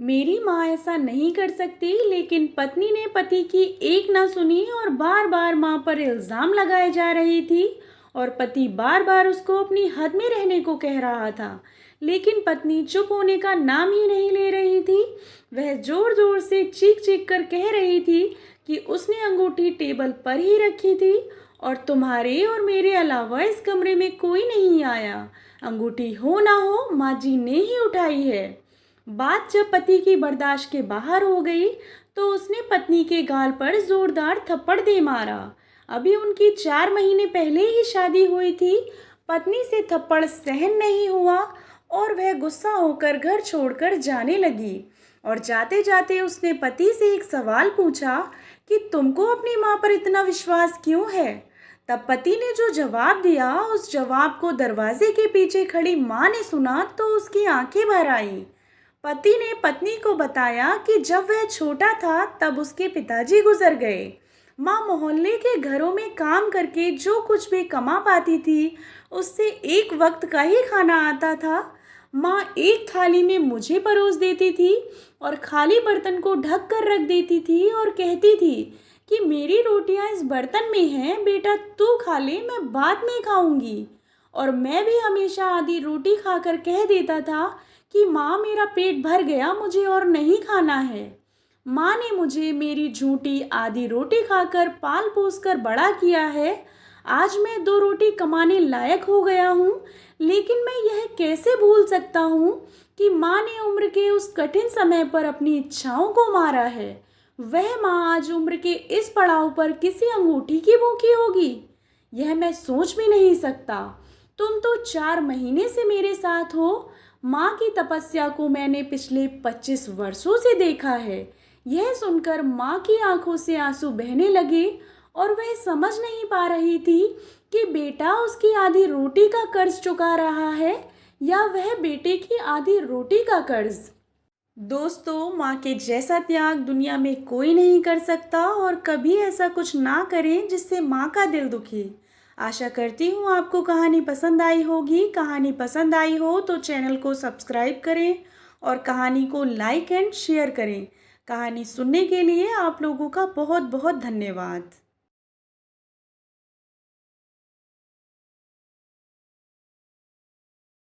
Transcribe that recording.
मेरी माँ ऐसा नहीं कर सकती, लेकिन पत्नी ने पति की एक ना सुनी और बार बार माँ पर इल्ज़ाम लगाए जा रही थी। और पति बार बार उसको अपनी हद में रहने को कह रहा था, लेकिन पत्नी चुप होने का नाम ही नहीं ले रही थी। वह जोर जोर से चीख चीख कर कह रही थी कि उसने अंगूठी टेबल पर ही रखी थी और तुम्हारे और मेरे अलावा इस कमरे में कोई नहीं आया। अंगूठी हो ना हो, माँ जी ने ही उठाई है। बात जब पति की बर्दाश्त के बाहर हो गई तो उसने पत्नी के गाल पर जोरदार थप्पड़ दे मारा। अभी उनकी 4 महीने पहले ही शादी हुई थी। पत्नी से थप्पड़ सहन नहीं हुआ और वह गुस्सा होकर घर छोड़कर जाने लगी। और जाते जाते उसने पति से एक सवाल पूछा कि तुमको अपनी माँ पर इतना विश्वास क्यों है। तब पति ने जो जवाब दिया, उस जवाब को दरवाजे के पीछे खड़ी माँ ने सुना तो उसकी आंखें भर आईं। पति ने पत्नी को बताया कि जब वह छोटा था तब उसके पिताजी गुजर गए। माँ मोहल्ले के घरों में काम करके जो कुछ भी कमा पाती थी, उससे एक वक्त का ही खाना आता था। माँ एक थाली में मुझे परोस देती थी और खाली बर्तन को ढक कर रख देती थी और कहती थी कि मेरी रोटियां इस बर्तन में हैं, बेटा तू खा ले, मैं बाद में खाऊंगी। और मैं भी हमेशा आधी रोटी खाकर कह देता था कि माँ मेरा पेट भर गया, मुझे और नहीं खाना है। माँ ने मुझे मेरी झूठी आधी रोटी खाकर पाल पोस कर बड़ा किया है। आज मैं 2 रोटी कमाने लायक हो गया हूँ, लेकिन मैं यह कैसे भूल सकता हूँ कि माँ ने उम्र के उस कठिन समय पर अपनी इच्छाओं को मारा है। वह माँ आज उम्र के इस पड़ाव पर किसी अंगूठी की भूखी होगी, यह मैं सोच भी नहीं सकता। तुम तो 4 महीने से मेरे साथ हो। माँ की तपस्या को मैंने पिछले 25 वर्षों से देखा है। यह सुनकर माँ की आंखों से आंसू बहने लगे और वह समझ नहीं पा रही थी कि बेटा उसकी आधी रोटी का कर्ज चुका रहा है या वह बेटे की आधी रोटी का कर्ज। दोस्तों, माँ के जैसा त्याग दुनिया में कोई नहीं कर सकता और कभी ऐसा कुछ ना करें जिससे माँ का दिल दुखे। आशा करती हूँ आपको कहानी पसंद आई होगी। कहानी पसंद आई हो तो चैनल को सब्सक्राइब करें और कहानी को लाइक एंड शेयर करें। कहानी सुनने के लिए आप लोगों का बहुत बहुत धन्यवाद।